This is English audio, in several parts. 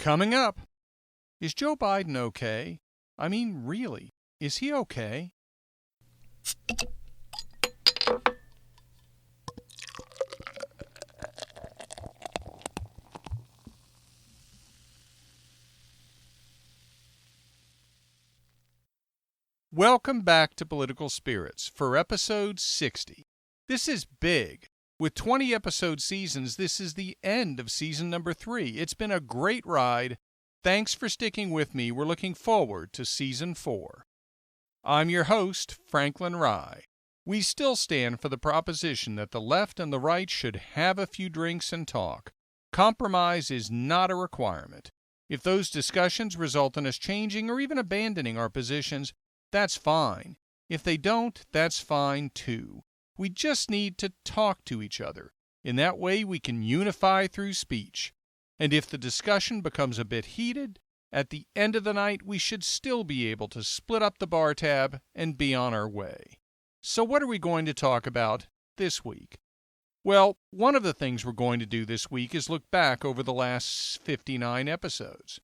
Coming up, is Joe Biden okay? I mean, really, is he okay? Welcome back to Political Spirits for episode 60. This is big. With 20 episode seasons, this is the end of season number 3. It's been a great ride. Thanks for sticking with me. We're looking forward to season 4. I'm your host, Franklin Rye. We still stand for the proposition that the left and the right should have a few drinks and talk. Compromise is not a requirement. If those discussions result in us changing or even abandoning our positions, that's fine. If they don't, that's fine too. We just need to talk to each other. In that way, we can unify through speech. And if the discussion becomes a bit heated, at the end of the night, we should still be able to split up the bar tab and be on our way. So what are we going to talk about this week? Well, one of the things we're going to do this week is look back over the last 59 episodes.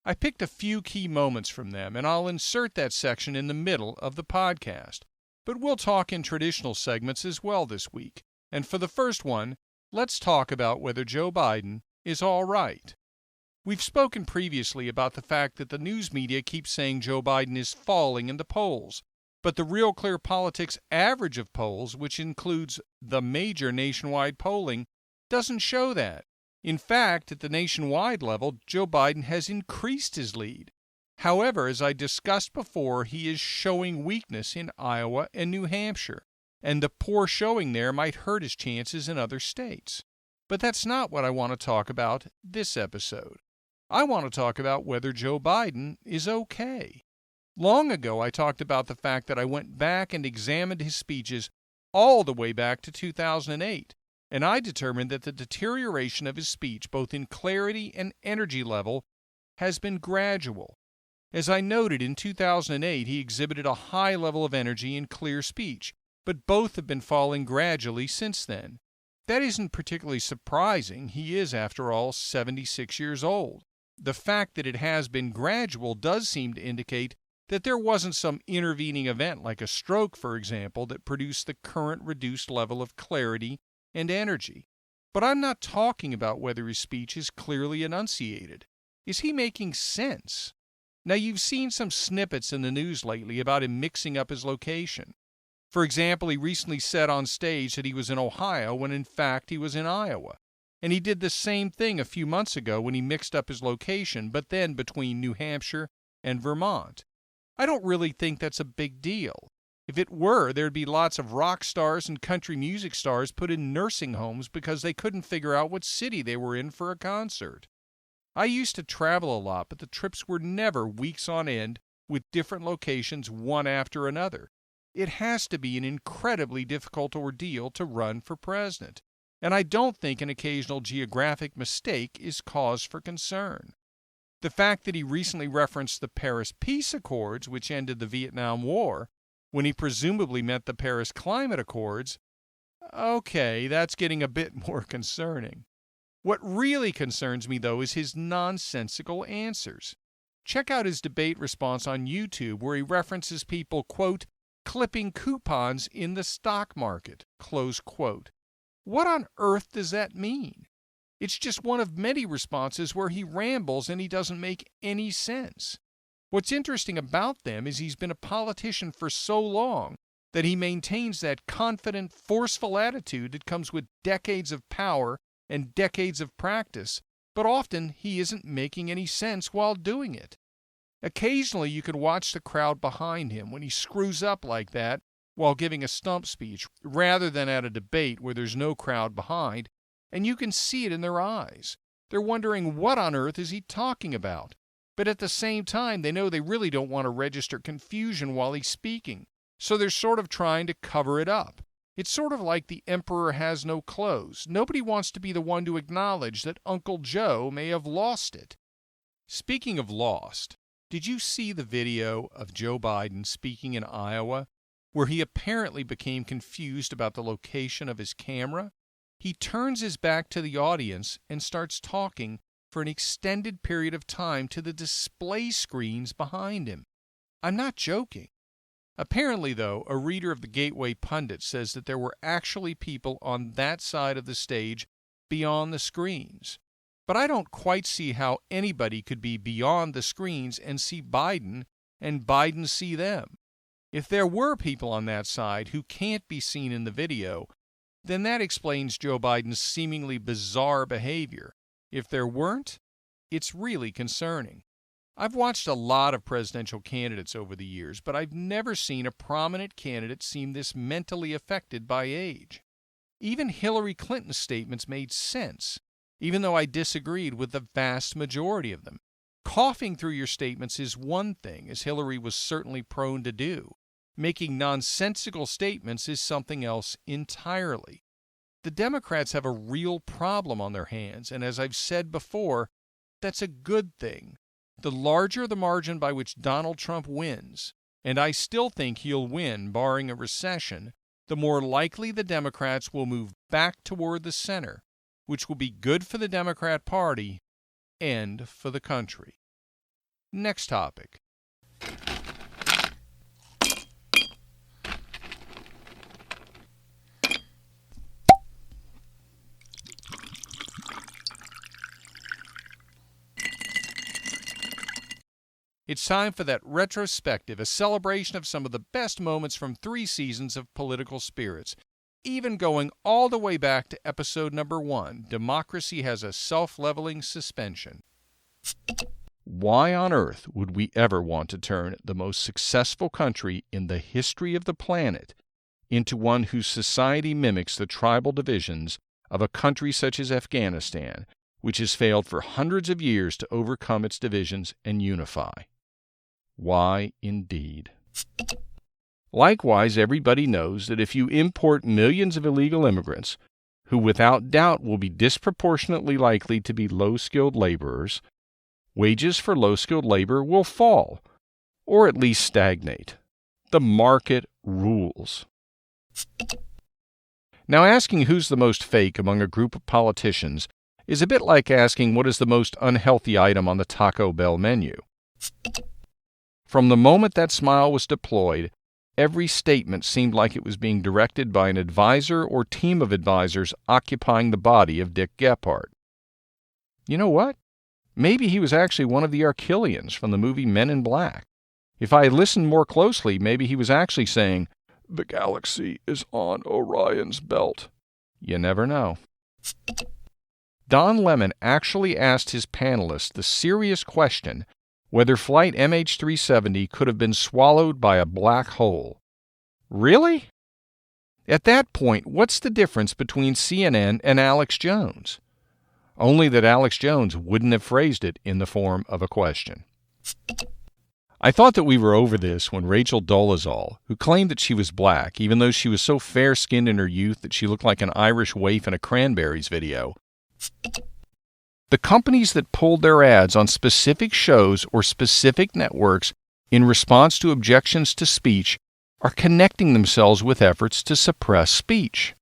I picked a few key moments from them, and I'll insert that section in the middle of the podcast. But we'll talk in traditional segments as well this week. And for the first one, let's talk about whether Joe Biden is all right. We've spoken previously about the fact that the news media keeps saying Joe Biden is falling in the polls. But the Real Clear Politics average of polls, which includes the major nationwide polling, doesn't show that. In fact, at the nationwide level, Joe Biden has increased his lead. However, as I discussed before, he is showing weakness in Iowa and New Hampshire, and the poor showing there might hurt his chances in other states. But that's not what I want to talk about this episode. I want to talk about whether Joe Biden is okay. Long ago, I talked about the fact that I went back and examined his speeches all the way back to 2008, and I determined that the deterioration of his speech, both in clarity and energy level, has been gradual. As I noted, in 2008, he exhibited a high level of energy and clear speech, but both have been falling gradually since then. That isn't particularly surprising. He is, after all, 76 years old. The fact that it has been gradual does seem to indicate that there wasn't some intervening event like a stroke, for example, that produced the current reduced level of clarity and energy. But I'm not talking about whether his speech is clearly enunciated. Is he making sense? Now, you've seen some snippets in the news lately about him mixing up his location. For example, he recently said on stage that he was in Ohio when in fact he was in Iowa. And he did the same thing a few months ago when he mixed up his location, but then between New Hampshire and Vermont. I don't really think that's a big deal. If it were, there'd be lots of rock stars and country music stars put in nursing homes because they couldn't figure out what city they were in for a concert. I used to travel a lot, but the trips were never weeks on end with different locations one after another. It has to be an incredibly difficult ordeal to run for president, and I don't think an occasional geographic mistake is cause for concern. The fact that he recently referenced the Paris Peace Accords, which ended the Vietnam War, when he presumably meant the Paris Climate Accords, okay, that's getting a bit more concerning. What really concerns me, though, is his nonsensical answers. Check out his debate response on YouTube where he references people, quote, clipping coupons in the stock market, close quote. What on earth does that mean? It's just one of many responses where he rambles and he doesn't make any sense. What's interesting about them is he's been a politician for so long that he maintains that confident, forceful attitude that comes with decades of power and decades of practice, but often he isn't making any sense while doing it. Occasionally you can watch the crowd behind him when he screws up like that while giving a stump speech, rather than at a debate where there's no crowd behind, and you can see it in their eyes. They're wondering what on earth is he talking about. But at the same time, they know they really don't want to register confusion while he's speaking, so they're sort of trying to cover it up. It's sort of like the emperor has no clothes. Nobody wants to be the one to acknowledge that Uncle Joe may have lost it. Speaking of lost, did you see the video of Joe Biden speaking in Iowa, where he apparently became confused about the location of his camera? He turns his back to the audience and starts talking for an extended period of time to the display screens behind him. I'm not joking. Apparently, though, a reader of the Gateway Pundit says that there were actually people on that side of the stage beyond the screens. But I don't quite see how anybody could be beyond the screens and see Biden and Biden see them. If there were people on that side who can't be seen in the video, then that explains Joe Biden's seemingly bizarre behavior. If there weren't, it's really concerning. I've watched a lot of presidential candidates over the years, but I've never seen a prominent candidate seem this mentally affected by age. Even Hillary Clinton's statements made sense, even though I disagreed with the vast majority of them. Coughing through your statements is one thing, as Hillary was certainly prone to do. Making nonsensical statements is something else entirely. The Democrats have a real problem on their hands, and as I've said before, that's a good thing. The larger the margin by which Donald Trump wins, and I still think he'll win barring a recession, the more likely the Democrats will move back toward the center, which will be good for the Democrat Party and for the country. Next topic. It's time for that retrospective, a celebration of some of the best moments from 3 seasons of Political Spirits, even going all the way back to episode number 1, Democracy Has a Self-Leveling Suspension. Why on earth would we ever want to turn the most successful country in the history of the planet into one whose society mimics the tribal divisions of a country such as Afghanistan, which has failed for hundreds of years to overcome its divisions and unify? Why, indeed. Likewise, everybody knows that if you import millions of illegal immigrants, who without doubt will be disproportionately likely to be low-skilled laborers, wages for low-skilled labor will fall, or at least stagnate. The market rules. Now, asking who's the most fake among a group of politicians is a bit like asking what is the most unhealthy item on the Taco Bell menu. From the moment that smile was deployed, every statement seemed like it was being directed by an advisor or team of advisors occupying the body of Dick Gephardt. You know what? Maybe he was actually one of the Arquillians from the movie Men in Black. If I had listened more closely, maybe he was actually saying, "The galaxy is on Orion's belt." You never know. Don Lemon actually asked his panelists the serious question whether Flight MH370 could have been swallowed by a black hole. Really? At that point, what's the difference between CNN and Alex Jones? Only that Alex Jones wouldn't have phrased it in the form of a question. I thought that we were over this when Rachel Dolezal, who claimed that she was black, even though she was so fair-skinned in her youth that she looked like an Irish waif in a Cranberries video. The companies that pulled their ads on specific shows or specific networks in response to objections to speech are connecting themselves with efforts to suppress speech.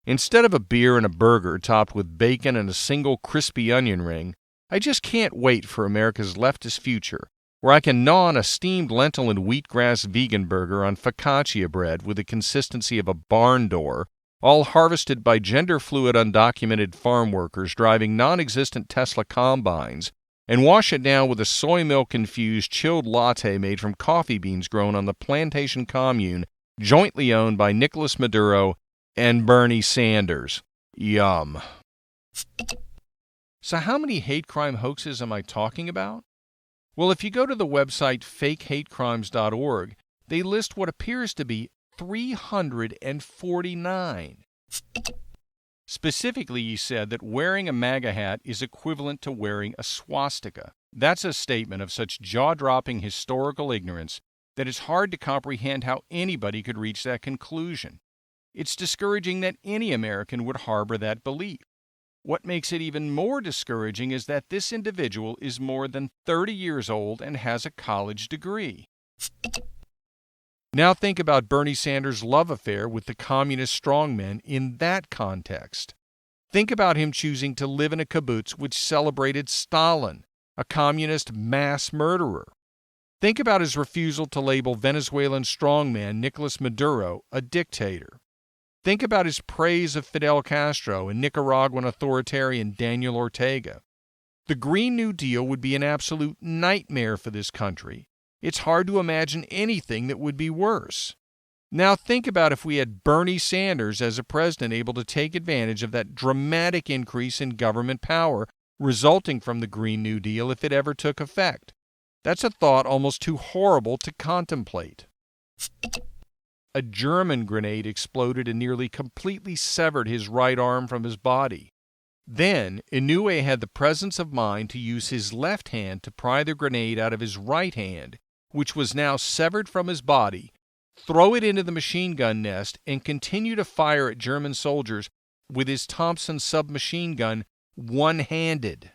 Instead of a beer and a burger topped with bacon and a single crispy onion ring, I just can't wait for America's leftist future, where I can gnaw on a steamed lentil and wheatgrass vegan burger on focaccia bread with the consistency of a barn door, all harvested by gender-fluid undocumented farm workers driving non-existent Tesla combines, and wash it down with a soy milk-infused chilled latte made from coffee beans grown on the plantation commune jointly owned by Nicolas Maduro and Bernie Sanders. Yum. So how many hate crime hoaxes am I talking about? Well, if you go to the website fakehatecrimes.org, they list what appears to be 349. Specifically, he said that wearing a MAGA hat is equivalent to wearing a swastika. That's a statement of such jaw-dropping historical ignorance that it's hard to comprehend how anybody could reach that conclusion. It's discouraging that any American would harbor that belief. What makes it even more discouraging is that this individual is more than 30 years old and has a college degree. Now think about Bernie Sanders' love affair with the communist strongmen in that context. Think about him choosing to live in a kibbutz which celebrated Stalin, a communist mass murderer. Think about his refusal to label Venezuelan strongman Nicolas Maduro a dictator. Think about his praise of Fidel Castro and Nicaraguan authoritarian Daniel Ortega. The Green New Deal would be an absolute nightmare for this country. It's hard to imagine anything that would be worse. Now think about if we had Bernie Sanders as a president able to take advantage of that dramatic increase in government power resulting from the Green New Deal if it ever took effect. That's a thought almost too horrible to contemplate. A German grenade exploded and nearly completely severed his right arm from his body. Then, Inoue had the presence of mind to use his left hand to pry the grenade out of his right hand, which was now severed from his body, throw it into the machine gun nest, and continue to fire at German soldiers with his Thompson submachine gun one-handed.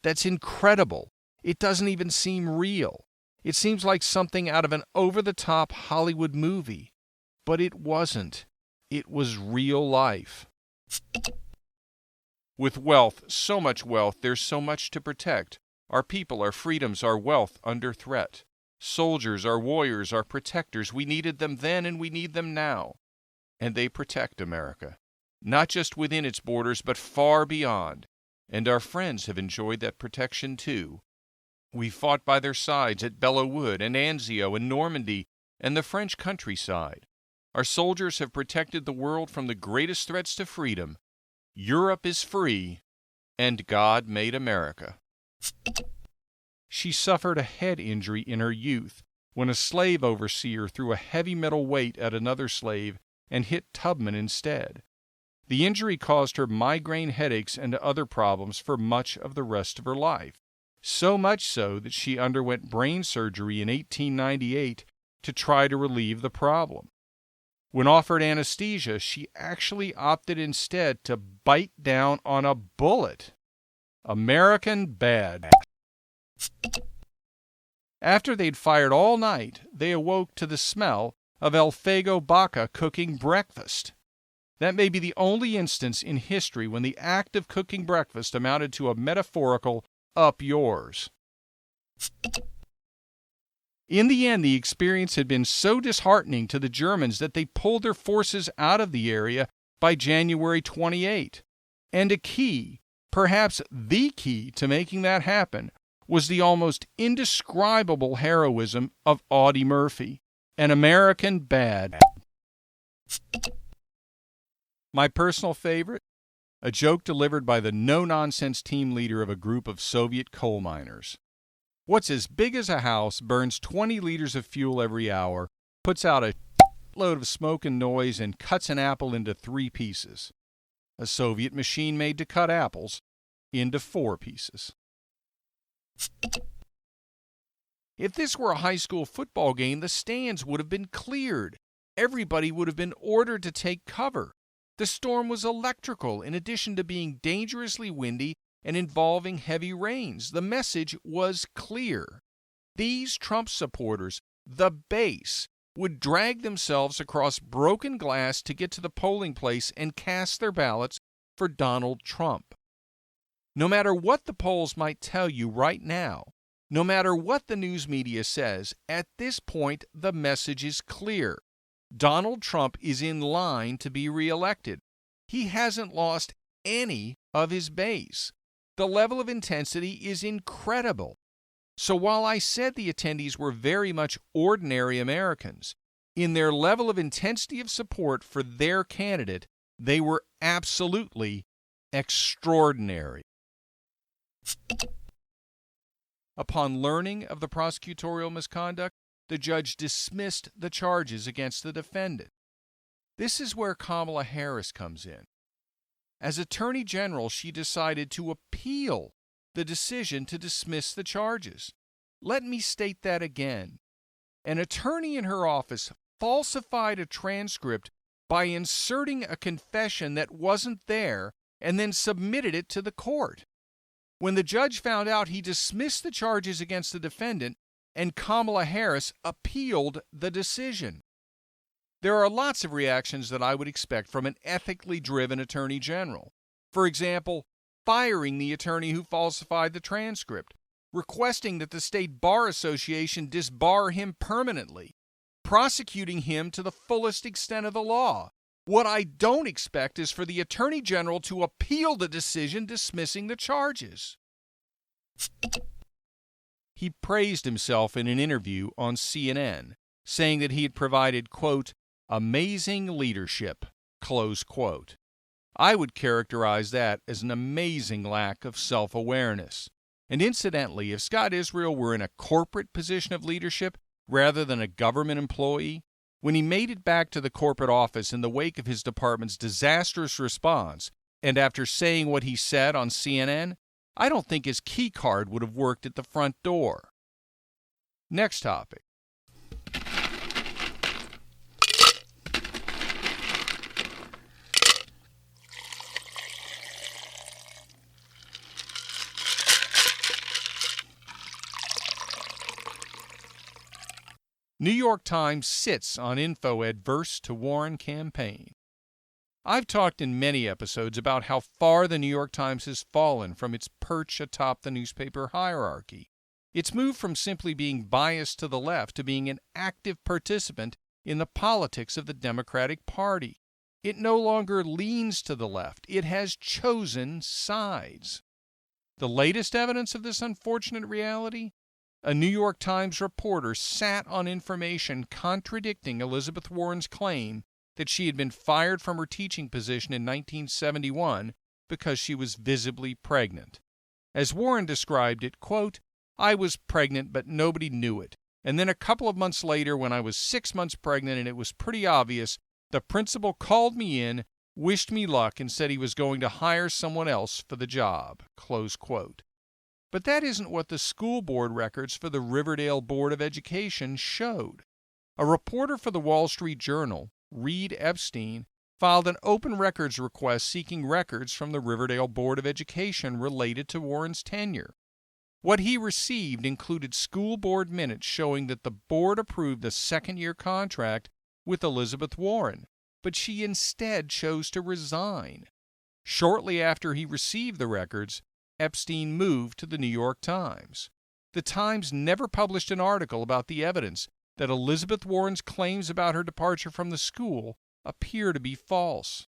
That's incredible. It doesn't even seem real. It seems like something out of an over-the-top Hollywood movie. But it wasn't. It was real life. With wealth, so much wealth, there's so much to protect. Our people, our freedoms, our wealth under threat. Soldiers, our warriors, our protectors. We needed them then and we need them now. And they protect America. Not just within its borders, but far beyond. And our friends have enjoyed that protection too. We fought by their sides at Belleau Wood and Anzio and Normandy and the French countryside. Our soldiers have protected the world from the greatest threats to freedom. Europe is free, and God made America. She suffered a head injury in her youth when a slave overseer threw a heavy metal weight at another slave and hit Tubman instead. The injury caused her migraine headaches and other problems for much of the rest of her life, so much so that she underwent brain surgery in 1898 to try to relieve the problem. When offered anesthesia, she actually opted instead to bite down on a bullet. American bad. After they'd fired all night, they awoke to the smell of El Fuego Baca cooking breakfast. That may be the only instance in history when the act of cooking breakfast amounted to a metaphorical "up yours." In the end, the experience had been so disheartening to the Germans that they pulled their forces out of the area by January 28. And a key, perhaps the key to making that happen, was the almost indescribable heroism of Audie Murphy, an American bad. My personal favorite? A joke delivered by the no-nonsense team leader of a group of Soviet coal miners. What's as big as a house, burns 20 liters of fuel every hour, puts out a load of smoke and noise, and cuts an apple into 3 pieces. A Soviet machine made to cut apples into 4 pieces. If this were a high school football game, the stands would have been cleared. Everybody would have been ordered to take cover. The storm was electrical, in addition to being dangerously windy and involving heavy rains. The message was clear. These Trump supporters, the base, would drag themselves across broken glass to get to the polling place and cast their ballots for Donald Trump. No matter what the polls might tell you right now, no matter what the news media says, at this point the message is clear. Donald Trump is in line to be reelected. He hasn't lost any of his base. The level of intensity is incredible. So while I said the attendees were very much ordinary Americans, in their level of intensity of support for their candidate, they were absolutely extraordinary. Upon learning of the prosecutorial misconduct, the judge dismissed the charges against the defendant. This is where Kamala Harris comes in. As Attorney General, she decided to appeal the decision to dismiss the charges. Let me state that again. An attorney in her office falsified a transcript by inserting a confession that wasn't there and then submitted it to the court. When the judge found out, he dismissed the charges against the defendant, and Kamala Harris appealed the decision. There are lots of reactions that I would expect from an ethically driven attorney general. For example, firing the attorney who falsified the transcript, requesting that the State Bar Association disbar him permanently, prosecuting him to the fullest extent of the law. What I don't expect is for the Attorney General to appeal the decision dismissing the charges. He praised himself in an interview on CNN, saying that he had provided, quote, amazing leadership, close quote. I would characterize that as an amazing lack of self-awareness. And incidentally, if Scott Israel were in a corporate position of leadership rather than a government employee, when he made it back to the corporate office in the wake of his department's disastrous response, and after saying what he said on CNN, I don't think his key card would have worked at the front door. Next topic. New York Times sits on info adverse to Warren campaign. I've talked in many episodes about how far the New York Times has fallen from its perch atop the newspaper hierarchy. It's moved from simply being biased to the left to being an active participant in the politics of the Democratic Party. It no longer leans to the left. It has chosen sides. The latest evidence of this unfortunate reality? A New York Times reporter sat on information contradicting Elizabeth Warren's claim that she had been fired from her teaching position in 1971 because she was visibly pregnant. As Warren described it, quote, I was pregnant, but nobody knew it. And then a couple of months later, when I was 6 months pregnant and it was pretty obvious, the principal called me in, wished me luck, and said he was going to hire someone else for the job, close quote. But that isn't what the school board records for the Riverdale Board of Education showed. A reporter for the Wall Street Journal, Reed Epstein, filed an open records request seeking records from the Riverdale Board of Education related to Warren's tenure. What he received included school board minutes showing that the board approved a second-year contract with Elizabeth Warren, but she instead chose to resign. Shortly after he received the records, Epstein moved to the New York Times. The Times never published an article about the evidence that Elizabeth Warren's claims about her departure from the school appear to be false.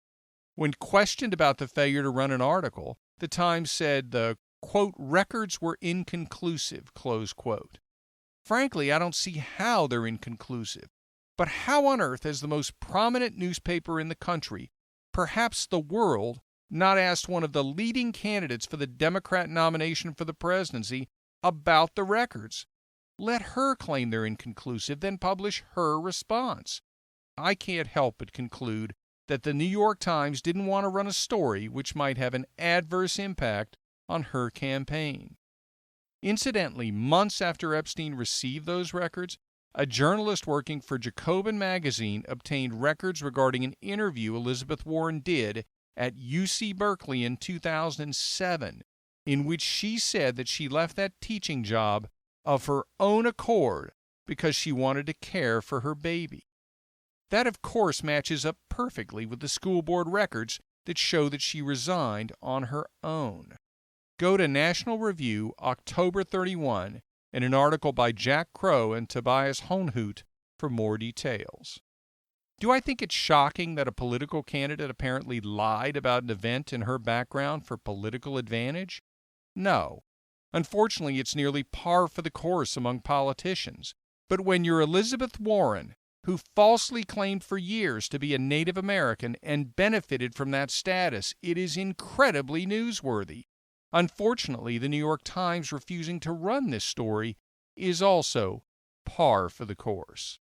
When questioned about the failure to run an article, the Times said the, quote, records were inconclusive, close quote. Frankly, I don't see how they're inconclusive. But how on earth has the most prominent newspaper in the country, perhaps the world, not asked one of the leading candidates for the Democrat nomination for the presidency about the records? Let her claim they're inconclusive, then publish her response. I can't help but conclude that the New York Times didn't want to run a story which might have an adverse impact on her campaign. Incidentally, months after Epstein received those records, a journalist working for Jacobin magazine obtained records regarding an interview Elizabeth Warren did at UC Berkeley in 2007, in which she said that she left that teaching job of her own accord because she wanted to care for her baby. That, of course, matches up perfectly with the school board records that show that she resigned on her own. Go to National Review, October 31, and an article by Jack Crow and Tobias Hohnhut for more details. Do I think it's shocking that a political candidate apparently lied about an event in her background for political advantage? No. Unfortunately, it's nearly par for the course among politicians. But when you're Elizabeth Warren, who falsely claimed for years to be a Native American and benefited from that status, it is incredibly newsworthy. Unfortunately, the New York Times refusing to run this story is also par for the course.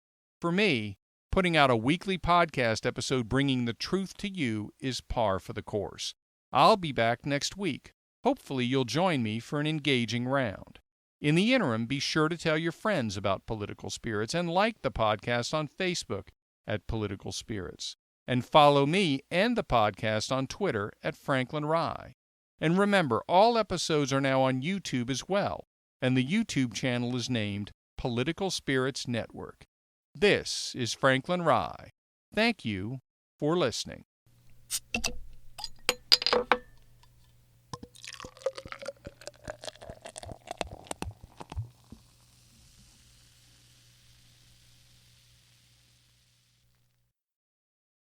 For me, putting out a weekly podcast episode bringing the truth to you is par for the course. I'll be back next week. Hopefully you'll join me for an engaging round. In the interim, be sure to tell your friends about Political Spirits and like the podcast on Facebook at Political Spirits. And follow me and the podcast on Twitter at Franklin Rye. And remember, all episodes are now on YouTube as well, and the YouTube channel is named Political Spirits Network. This is Franklin Rye. Thank you for listening.